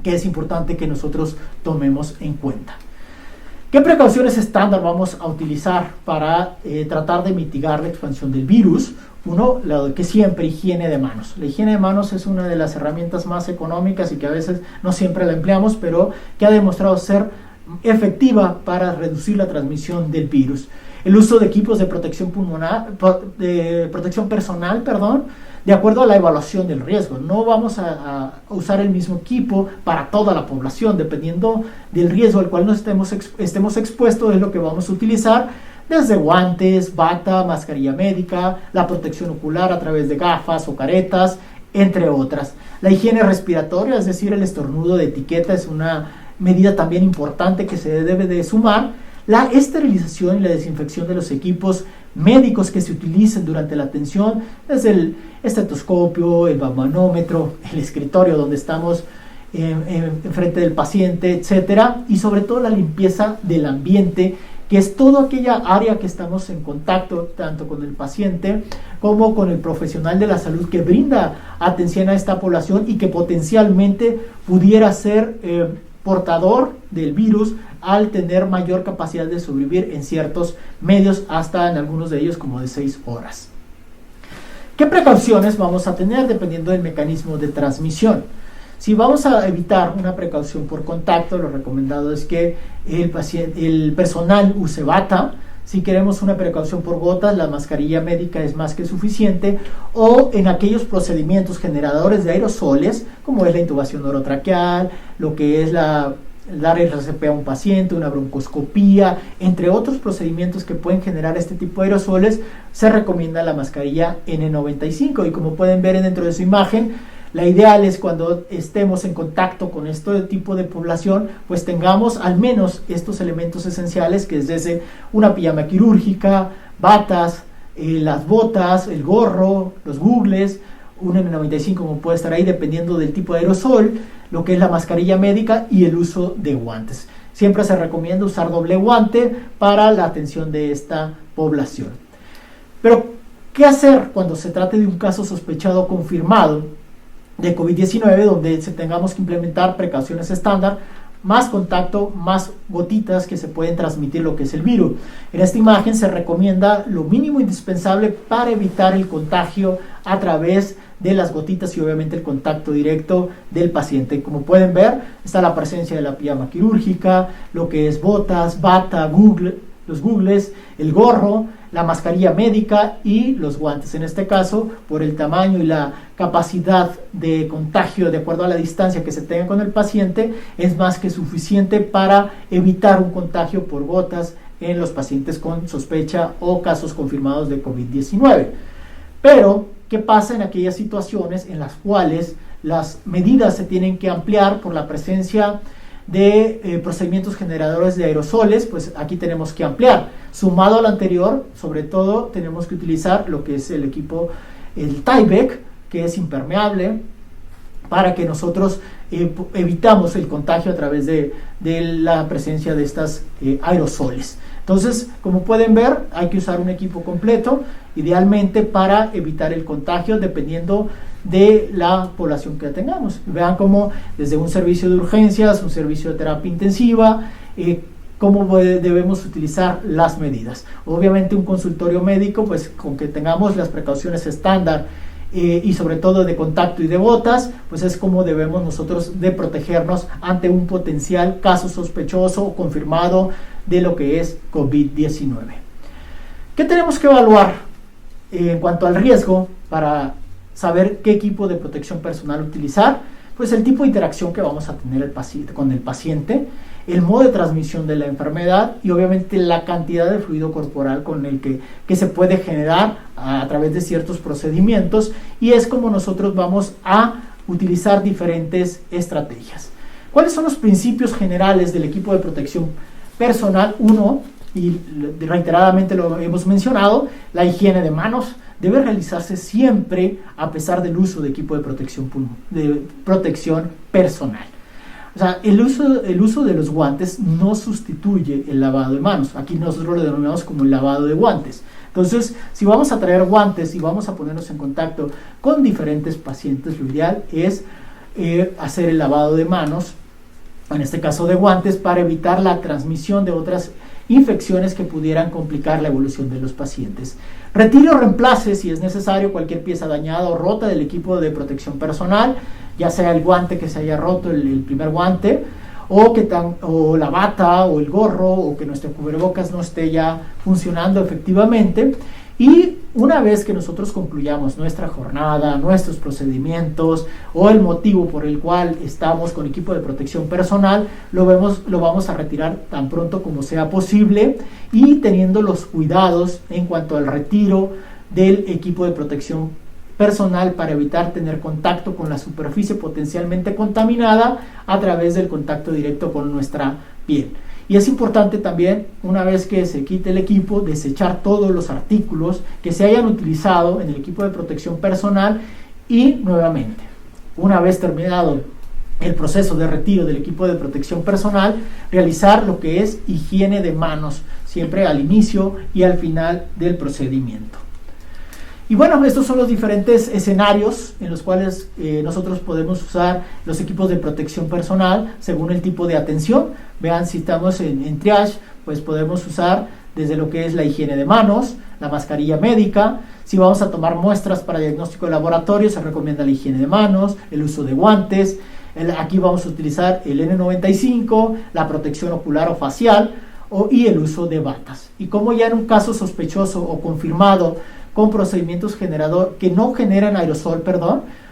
que es importante que nosotros tomemos en cuenta. ¿Qué precauciones estándar vamos a utilizar para tratar de mitigar la expansión del virus? Uno, lo que siempre, higiene de manos. La higiene de manos es una de las herramientas más económicas y que a veces no siempre la empleamos, pero que ha demostrado ser efectiva para reducir la transmisión del virus. El uso de equipos de protección pulmonar, de protección personal, de acuerdo a la evaluación del riesgo. No vamos a usar el mismo equipo para toda la población, dependiendo del riesgo al cual nos estemos expuestos, es lo que vamos a utilizar, desde guantes, bata, mascarilla médica, la protección ocular a través de gafas o caretas, entre otras. La higiene respiratoria, es decir, el estornudo de etiqueta, es una medida también importante que se debe de sumar. La esterilización y la desinfección de los equipos médicos que se utilicen durante la atención, desde el estetoscopio, el manómetro, el escritorio donde estamos enfrente del paciente, etcétera, y sobre todo la limpieza del ambiente, que es toda aquella área que estamos en contacto tanto con el paciente como con el profesional de la salud que brinda atención a esta población y que potencialmente pudiera ser portador del virus al tener mayor capacidad de sobrevivir en ciertos medios, hasta en algunos de ellos como de 6 horas. ¿Qué precauciones vamos a tener dependiendo del mecanismo de transmisión? Si vamos a evitar una precaución por contacto, lo recomendado es que el personal use bata. Si queremos una precaución por gotas, la mascarilla médica es más que suficiente, o en aquellos procedimientos generadores de aerosoles, como es la intubación orotraqueal, lo que es dar RCP a un paciente, una broncoscopía, entre otros procedimientos que pueden generar este tipo de aerosoles, se recomienda la mascarilla N95. Y como pueden ver dentro de su imagen, la ideal es cuando estemos en contacto con este tipo de población, pues tengamos al menos estos elementos esenciales, que es desde una pijama quirúrgica, batas, las botas, el gorro, los googles, un N95 como puede estar ahí dependiendo del tipo de aerosol, lo que es la mascarilla médica y el uso de guantes. Siempre se recomienda usar doble guante para la atención de esta población. Pero, ¿qué hacer cuando se trate de un caso sospechado o confirmado de COVID-19, donde tengamos que implementar precauciones estándar, más contacto, más gotitas que se pueden transmitir lo que es el virus? En esta imagen se recomienda lo mínimo indispensable para evitar el contagio a través de las gotitas y obviamente el contacto directo del paciente. Como pueden ver, está la presencia de la pijama quirúrgica, lo que es botas, bata, los googles, el gorro, la mascarilla médica y los guantes. En este caso, por el tamaño y la capacidad de contagio de acuerdo a la distancia que se tenga con el paciente, es más que suficiente para evitar un contagio por gotas en los pacientes con sospecha o casos confirmados de COVID-19. Pero, ¿qué pasa en aquellas situaciones en las cuales las medidas se tienen que ampliar por la presencia de procedimientos generadores de aerosoles? Pues aquí tenemos que ampliar. Sumado al anterior, sobre todo tenemos que utilizar lo que es el equipo, el Tyvek, que es impermeable, para que nosotros evitamos el contagio a través de la presencia de estas aerosoles. Entonces, como pueden ver, hay que usar un equipo completo, idealmente para evitar el contagio, dependiendo de la población que tengamos. Vean cómo desde un servicio de urgencias, un servicio de terapia intensiva, cómo debemos utilizar las medidas. Obviamente un consultorio médico, pues con que tengamos las precauciones estándar y sobre todo de contacto y de botas, pues es como debemos nosotros de protegernos ante un potencial caso sospechoso o confirmado de lo que es COVID-19. ¿Qué tenemos que evaluar en cuanto al riesgo para saber qué equipo de protección personal utilizar? Pues el tipo de interacción que vamos a tener con el paciente, el modo de transmisión de la enfermedad y obviamente la cantidad de fluido corporal con el que se puede generar a través de ciertos procedimientos, y es como nosotros vamos a utilizar diferentes estrategias. ¿Cuáles son los principios generales del equipo de protección personal? Uno, y reiteradamente lo hemos mencionado, la higiene de manos debe realizarse siempre a pesar del uso de equipo de protección personal. O sea, el uso de los guantes no sustituye el lavado de manos. Aquí nosotros lo denominamos como el lavado de guantes. Entonces, si vamos a traer guantes y vamos a ponernos en contacto con diferentes pacientes, lo ideal es hacer el lavado de manos, en este caso de guantes, para evitar la transmisión de otras infecciones que pudieran complicar la evolución de los pacientes. Retire o reemplace, si es necesario, cualquier pieza dañada o rota del equipo de protección personal, ya sea el guante que se haya roto, el primer guante, o la bata o el gorro, o que nuestro cubrebocas no esté ya funcionando efectivamente. Y una vez que nosotros concluyamos nuestra jornada, nuestros procedimientos o el motivo por el cual estamos con equipo de protección personal, lo vamos a retirar tan pronto como sea posible, y teniendo los cuidados en cuanto al retiro del equipo de protección personal para evitar tener contacto con la superficie potencialmente contaminada a través del contacto directo con nuestra piel. Y es importante también, una vez que se quite el equipo, desechar todos los artículos que se hayan utilizado en el equipo de protección personal, y nuevamente, una vez terminado el proceso de retiro del equipo de protección personal, realizar lo que es higiene de manos, siempre al inicio y al final del procedimiento. Y bueno, estos son los diferentes escenarios en los cuales nosotros podemos usar los equipos de protección personal según el tipo de atención. Vean, si estamos en triage, pues podemos usar desde lo que es la higiene de manos, la mascarilla médica. Si vamos a tomar muestras para diagnóstico de laboratorio, se recomienda la higiene de manos, el uso de guantes. Aquí vamos a utilizar el N95, la protección ocular o facial y el uso de batas. Y como ya en un caso sospechoso o confirmado con procedimientos que no generan aerosol,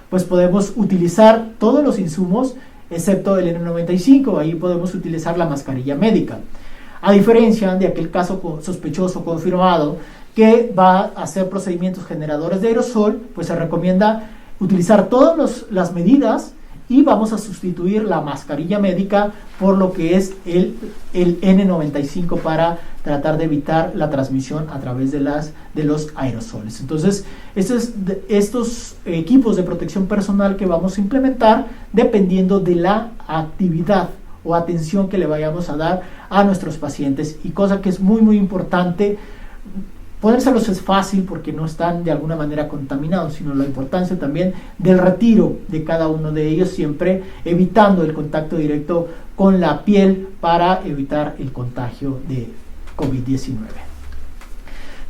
pues podemos utilizar todos los insumos excepto el N95. Ahí podemos utilizar la mascarilla médica. A diferencia de aquel caso sospechoso confirmado que va a hacer procedimientos generadores de aerosol, pues se recomienda utilizar todas las medidas, y vamos a sustituir la mascarilla médica por lo que es el N95 para tratar de evitar la transmisión a través de los aerosoles. Entonces, estos equipos de protección personal que vamos a implementar dependiendo de la actividad o atención que le vayamos a dar a nuestros pacientes, y cosa que es muy muy importante. Ponérselos es fácil porque no están de alguna manera contaminados, sino la importancia también del retiro de cada uno de ellos, siempre evitando el contacto directo con la piel para evitar el contagio de COVID-19.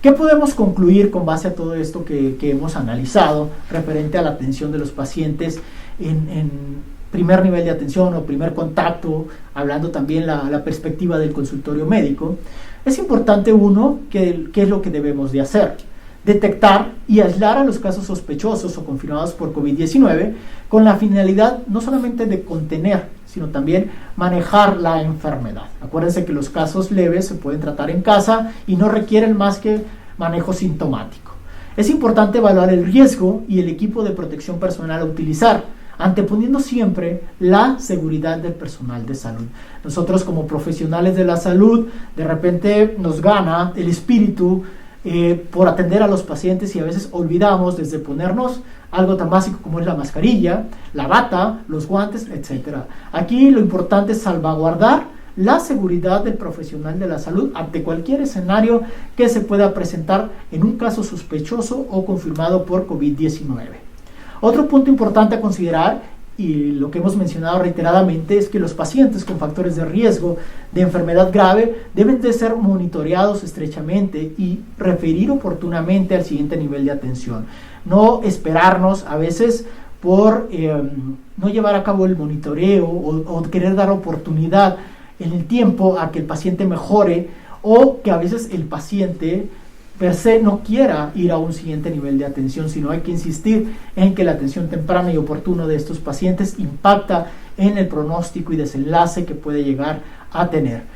¿Qué podemos concluir con base a todo esto que hemos analizado referente a la atención de los pacientes en primer nivel de atención o primer contacto, hablando también la perspectiva del consultorio médico? Es importante, uno, ¿qué es lo que debemos de hacer? Detectar y aislar a los casos sospechosos o confirmados por COVID-19 con la finalidad no solamente de contener, sino también manejar la enfermedad. Acuérdense que los casos leves se pueden tratar en casa y no requieren más que manejo sintomático. Es importante evaluar el riesgo y el equipo de protección personal a utilizar, anteponiendo siempre la seguridad del personal de salud. Nosotros, como profesionales de la salud, de repente nos gana el espíritu por atender a los pacientes, y a veces olvidamos desde ponernos algo tan básico como es la mascarilla, la bata, los guantes, etc. Aquí lo importante es salvaguardar la seguridad del profesional de la salud ante cualquier escenario que se pueda presentar en un caso sospechoso o confirmado por COVID-19. Otro punto importante a considerar, y lo que hemos mencionado reiteradamente, es que los pacientes con factores de riesgo de enfermedad grave deben de ser monitoreados estrechamente y referir oportunamente al siguiente nivel de atención. No esperarnos a veces por no llevar a cabo el monitoreo o querer dar oportunidad en el tiempo a que el paciente mejore, o que a veces el paciente per se no quiera ir a un siguiente nivel de atención, sino hay que insistir en que la atención temprana y oportuna de estos pacientes impacta en el pronóstico y desenlace que puede llegar a tener.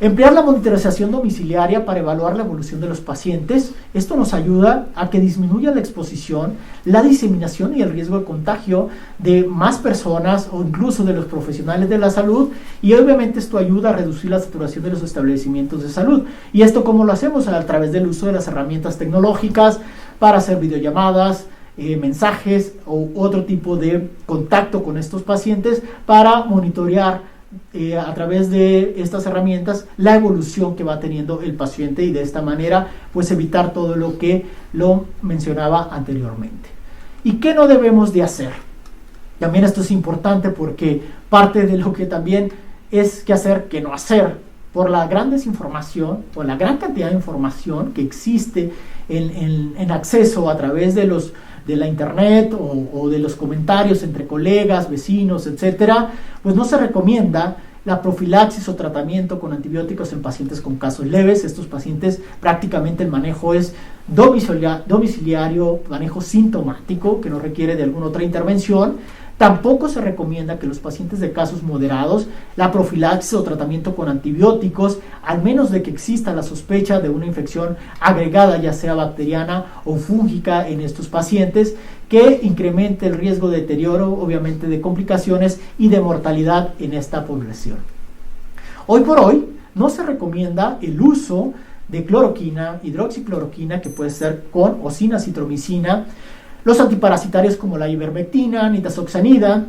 Emplear la monitorización domiciliaria para evaluar la evolución de los pacientes. Esto nos ayuda a que disminuya la exposición, la diseminación y el riesgo de contagio de más personas o incluso de los profesionales de la salud, y obviamente esto ayuda a reducir la saturación de los establecimientos de salud. ¿Y esto cómo lo hacemos? A través del uso de las herramientas tecnológicas para hacer videollamadas, mensajes o otro tipo de contacto con estos pacientes para monitorear a través de estas herramientas la evolución que va teniendo el paciente, y de esta manera pues evitar todo lo que lo mencionaba anteriormente. ¿Y qué no debemos de hacer? También esto es importante, porque parte de lo que también es que hacer, que no hacer, por la gran desinformación o la gran cantidad de información que existe en acceso a través de la internet o de los comentarios entre colegas, vecinos, etcétera, pues no se recomienda la profilaxis o tratamiento con antibióticos en pacientes con casos leves. Estos pacientes prácticamente el manejo es domiciliario, manejo sintomático, que no requiere de alguna otra intervención. Tampoco se recomienda que los pacientes de casos moderados, la profilaxis o tratamiento con antibióticos, al menos de que exista la sospecha de una infección agregada, ya sea bacteriana o fúngica, en estos pacientes, que incremente el riesgo de deterioro, obviamente de complicaciones y de mortalidad en esta población. Hoy por hoy no se recomienda el uso de cloroquina, hidroxicloroquina, que puede ser con o sin acitromicina, los antiparasitarios como la ivermectina, nitazoxanida,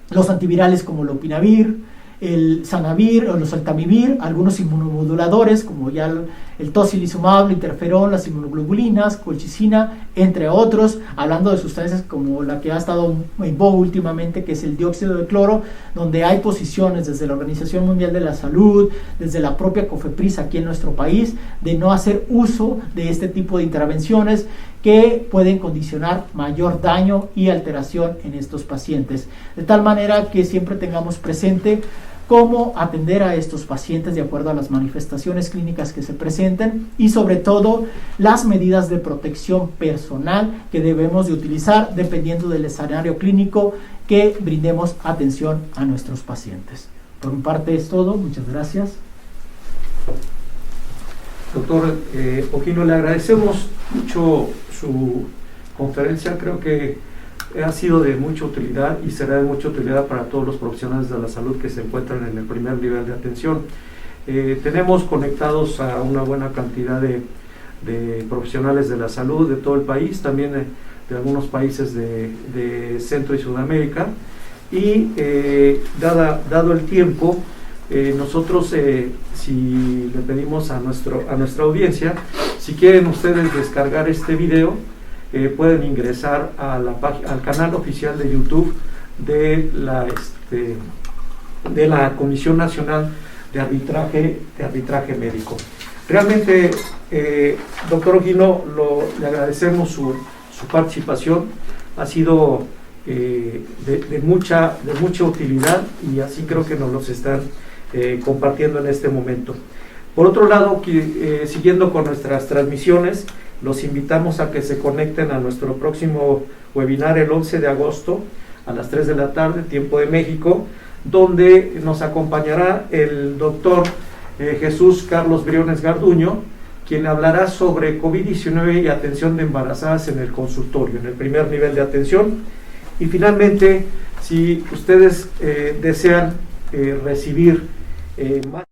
los antivirales como el lopinavir, el zanavir o los altamivir, algunos inmunomoduladores como ya el tocilizumab, el interferón, las inmunoglobulinas, colchicina, entre otros, hablando de sustancias como la que ha estado en boga últimamente, que es el dióxido de cloro, donde hay posiciones desde la Organización Mundial de la Salud, desde la propia COFEPRIS aquí en nuestro país, de no hacer uso de este tipo de intervenciones que pueden condicionar mayor daño y alteración en estos pacientes. De tal manera que siempre tengamos presente cómo atender a estos pacientes de acuerdo a las manifestaciones clínicas que se presenten, y sobre todo las medidas de protección personal que debemos de utilizar dependiendo del escenario clínico que brindemos atención a nuestros pacientes. Por mi parte es todo, muchas gracias.
Doctor Ojino, le agradecemos mucho su conferencia. Creo que ha sido de mucha utilidad y será de mucha utilidad para todos los profesionales de la salud que se encuentran en el primer nivel de atención. Tenemos conectados a una buena cantidad de profesionales de la salud de todo el país, también de algunos países de Centro y Sudamérica, y dado el tiempo, nosotros si le pedimos a nuestra audiencia, si quieren ustedes descargar este video, pueden ingresar a al canal oficial de YouTube de la Comisión Nacional de Arbitraje Médico. Realmente, doctor Ojino, le agradecemos su participación. Ha sido de mucha utilidad, y así creo que nos los están compartiendo en este momento. Por otro lado, siguiendo con nuestras transmisiones, los invitamos a que se conecten a nuestro próximo webinar el 11 de agosto a las 3 de la tarde, tiempo de México, donde nos acompañará el doctor Jesús Carlos Briones Garduño, quien hablará sobre COVID-19 y atención de embarazadas en el consultorio, en el primer nivel de atención. Y finalmente, si ustedes desean recibir más